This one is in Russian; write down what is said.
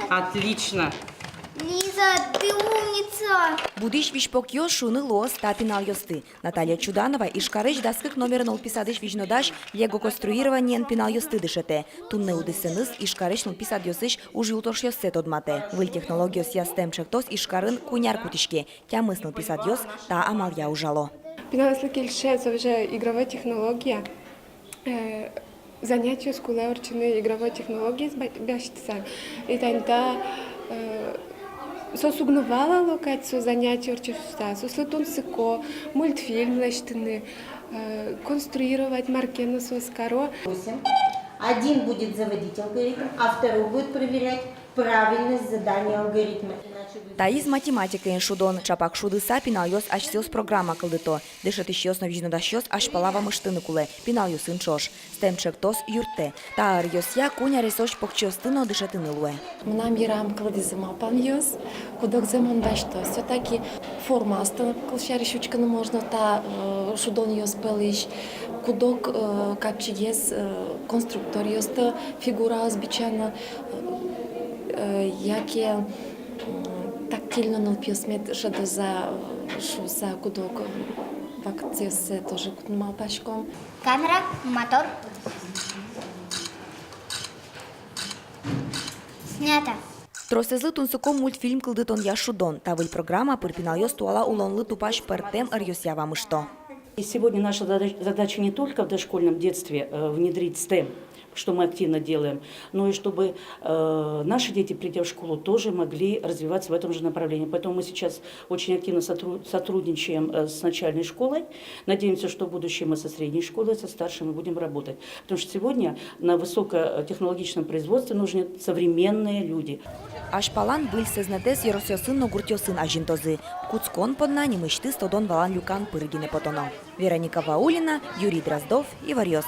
Отлично. Лиза, ты умница! Будиш вишпокьё шуны лос та пинал ёсты. Наталья Чуданова ишкарыш даскык номерын писадыш вижнодаш лего конструированиен пинал ёсты дышете. Тунне удысыныз ишкарыш писад ёсыш уж юлтош ёссе тодмате. Выл технологиос ястем чектос ишкарын куняр кутишке. Тямысныл писад ёс та амал я ужало. Пинал ёсты келшется уже игровая технология. Занятия с кулеорчины игровой технологии с бящица. И тогда сосугнувала локацию занятий орчеста, сослетун сыко, мультфильм лештины, конструировать маркену соскаро. Один будет заводить алгоритм, а второй будет проверять правильность задания алгоритма. Таиз математика шудон чапак шудыса пинал ёс ачсёс программа кылдыто. Дышет ищёс новижнодаш ёс аш палава мыштыны куле. Пинал ёсын чош. Стемчек тос юрте. Таар ёс я куня ресоч покчёстыно дышетыны луэ. Мнам ярам кылдызыма пан ёс. Кудок земон башто. Всё-таки форма астана кылшаришучканы можно та шудон ёс пылыш. Кудок капчи ес конструктор ёста фигура азбичана. Яке тактильно налпиосмет шада за шуса кудок вакциосе тоже кутмал пашком. Камера, мотор. Снято. Тросезлы тунсуком мультфильм кылдытон я шудон. Тавыль программа пырпинал ёс туала улонлы тупаш пертем эр ява мышто. И сегодня наша задача не только в дошкольном детстве внедрить STEM, что мы активно делаем, но и чтобы наши дети, придя в школу, тоже могли развиваться в этом же направлении. Поэтому мы сейчас очень активно сотрудничаем с начальной школой. Надеемся, что в будущем мы со средней школой, со старшей мы будем работать. Потому что сегодня на высокотехнологичном производстве нужны современные люди. Ашпалан был сезнетес еросёсын ногуртёсын ажинтозы. Куцкон подна немышты стодон валан люкан пырыгине потоно. Вероника Ваулина, Юрий Дроздов и Варьёс.